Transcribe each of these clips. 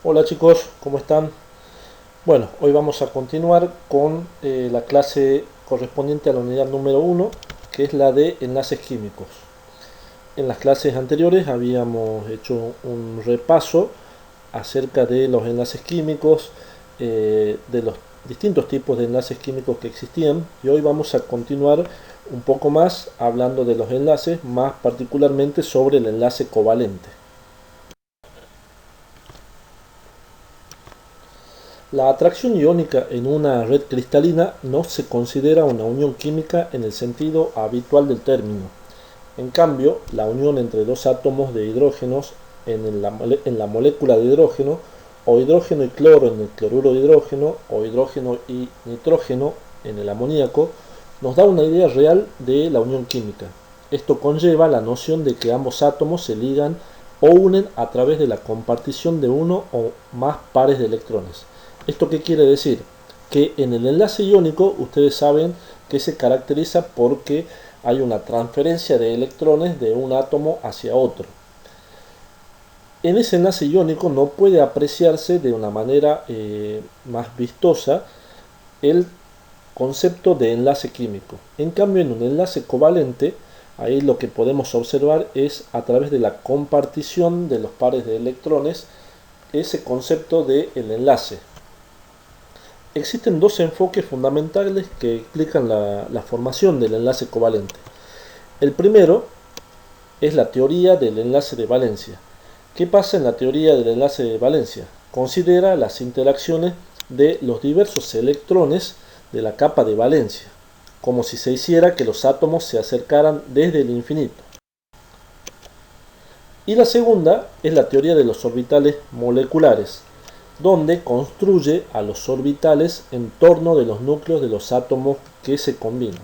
Hola chicos, ¿cómo están? Bueno, hoy vamos a continuar con la clase correspondiente a la unidad número uno, que es la de enlaces químicos. En las clases anteriores habíamos hecho un repaso acerca de los enlaces químicos, de los distintos tipos de enlaces químicos que existían, y hoy vamos a continuar un poco más hablando de los enlaces, más particularmente sobre el enlace covalente. La atracción iónica en una red cristalina no se considera una unión química en el sentido habitual del término. En cambio, la unión entre dos átomos de hidrógenos en la molécula de hidrógeno, o hidrógeno y cloro en el cloruro de hidrógeno, o hidrógeno y nitrógeno en el amoníaco, nos da una idea real de la unión química. Esto conlleva la noción de que ambos átomos se ligan o unen a través de la compartición de uno o más pares de electrones. ¿Esto qué quiere decir? Que en el enlace iónico ustedes saben que se caracteriza porque hay una transferencia de electrones de un átomo hacia otro. En ese enlace iónico no puede apreciarse de una manera más vistosa el concepto de enlace químico. En cambio, en un enlace covalente, ahí lo que podemos observar es a través de la compartición de los pares de electrones ese concepto de el enlace. Existen dos enfoques fundamentales que explican la formación del enlace covalente. El primero es la teoría del enlace de valencia. ¿Qué pasa en la teoría del enlace de valencia? Considera las interacciones de los diversos electrones de la capa de valencia, como si se hiciera que los átomos se acercaran desde el infinito. Y la segunda es la teoría de los orbitales moleculares, donde construye a los orbitales en torno de los núcleos de los átomos que se combinan.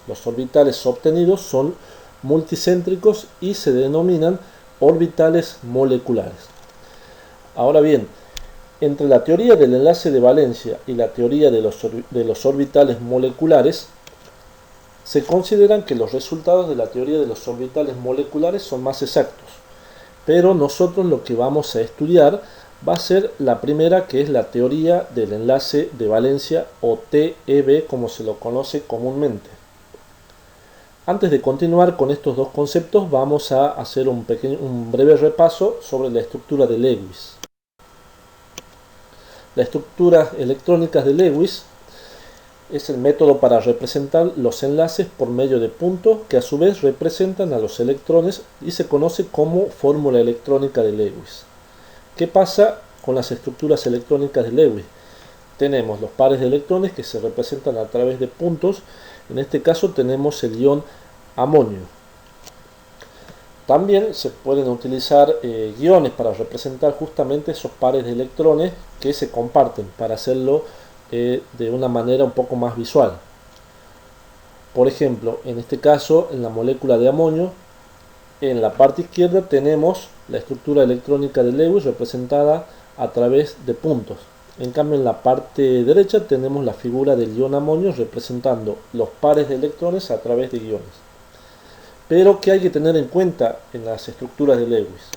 Los orbitales obtenidos son multicéntricos y se denominan orbitales moleculares. Ahora bien, entre la teoría del enlace de valencia y la teoría de los orbitales moleculares, se consideran que los resultados de la teoría de los orbitales moleculares son más exactos. Pero nosotros lo que vamos a estudiar va a ser la primera, que es la teoría del enlace de valencia, o TeV como se lo conoce comúnmente. Antes de continuar con estos dos conceptos, vamos a hacer un breve repaso sobre la estructura de Lewis. La estructura electrónica de Lewis es el método para representar los enlaces por medio de puntos que a su vez representan a los electrones y se conoce como fórmula electrónica de Lewis. ¿Qué pasa con las estructuras electrónicas de Lewis? Tenemos los pares de electrones que se representan a través de puntos. En este caso tenemos el ion amonio. También se pueden utilizar guiones para representar justamente esos pares de electrones que se comparten, para hacerlo de una manera un poco más visual. Por ejemplo, en este caso, en la molécula de amonio, en la parte izquierda tenemos la estructura electrónica de Lewis representada a través de puntos. En cambio, en la parte derecha tenemos la figura del ion amonio representando los pares de electrones a través de guiones. Pero, ¿qué hay que tener en cuenta en las estructuras de Lewis?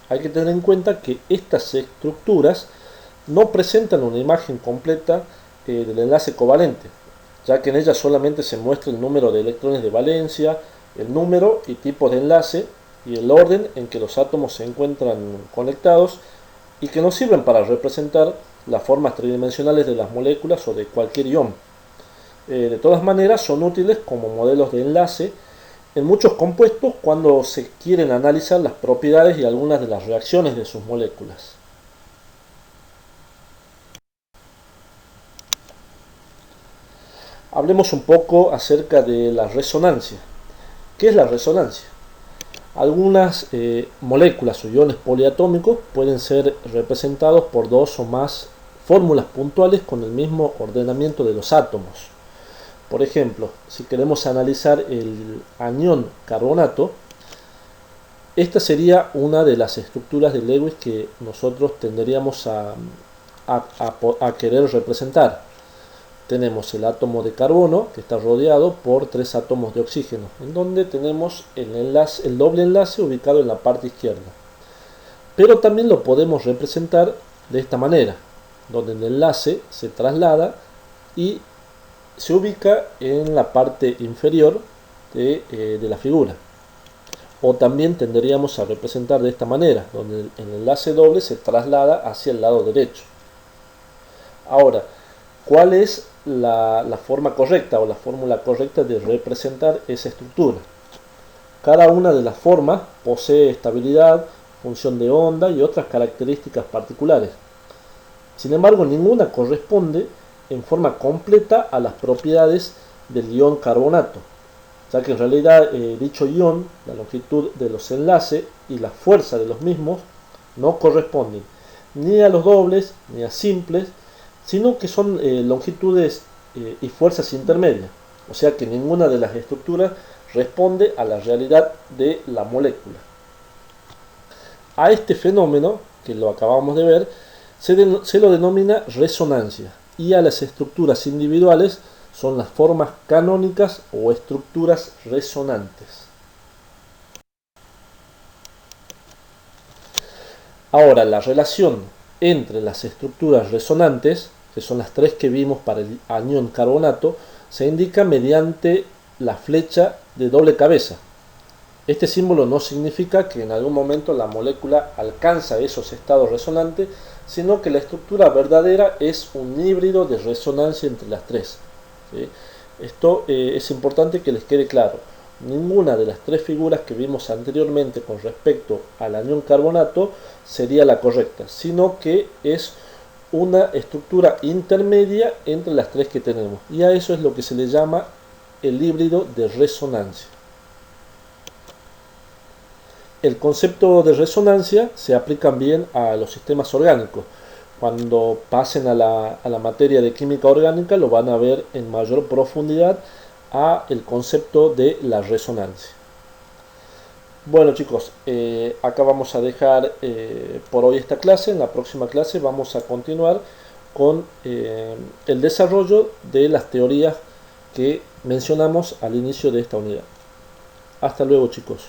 Hay que tener en cuenta que estas estructuras no presentan una imagen completa del enlace covalente, ya que en ella solamente se muestra el número de electrones de valencia, el número y tipo de enlace y el orden en que los átomos se encuentran conectados, y que nos sirven para representar las formas tridimensionales de las moléculas o de cualquier ion. De todas maneras, son útiles como modelos de enlace en muchos compuestos cuando se quieren analizar las propiedades y algunas de las reacciones de sus moléculas. Hablemos un poco acerca de la resonancia. ¿Qué es la resonancia? Algunas moléculas o iones poliatómicos pueden ser representados por dos o más fórmulas puntuales con el mismo ordenamiento de los átomos. Por ejemplo, si queremos analizar el anión carbonato, esta sería una de las estructuras de Lewis que nosotros tendríamos a querer representar. Tenemos el átomo de carbono que está rodeado por tres átomos de oxígeno, en donde tenemos el doble enlace ubicado en la parte izquierda. Pero también lo podemos representar de esta manera, donde el enlace se traslada y se ubica en la parte inferior de la figura. O también tendríamos a representar de esta manera, donde el enlace doble se traslada hacia el lado derecho. Ahora, ¿cuál es la forma correcta o la fórmula correcta de representar esa estructura? Cada una de las formas posee estabilidad, función de onda y otras características particulares. Sin embargo, ninguna corresponde en forma completa a las propiedades del ion carbonato, ya que en realidad dicho ion, la longitud de los enlaces y la fuerza de los mismos no corresponden ni a los dobles ni a simples, sino que son longitudes y fuerzas intermedias, o sea que ninguna de las estructuras responde a la realidad de la molécula. A este fenómeno, que lo acabamos de ver, se lo denomina resonancia, y a las estructuras individuales son las formas canónicas o estructuras resonantes. Ahora, la relación entre las estructuras resonantes, que son las tres que vimos para el anión carbonato, se indica mediante la flecha de doble cabeza. Este símbolo no significa que en algún momento la molécula alcanza esos estados resonantes, sino que la estructura verdadera es un híbrido de resonancia entre las tres. ¿Sí? Esto es importante que les quede claro. Ninguna de las tres figuras que vimos anteriormente con respecto al anión carbonato sería la correcta, sino que es una estructura intermedia entre las tres que tenemos. Y a eso es lo que se le llama el híbrido de resonancia. El concepto de resonancia se aplica bien a los sistemas orgánicos. Cuando pasen a la materia de química orgánica lo van a ver en mayor profundidad a el concepto de la resonancia. Bueno chicos, acá vamos a dejar por hoy esta clase. En la próxima clase vamos a continuar con el desarrollo de las teorías que mencionamos al inicio de esta unidad. Hasta luego chicos.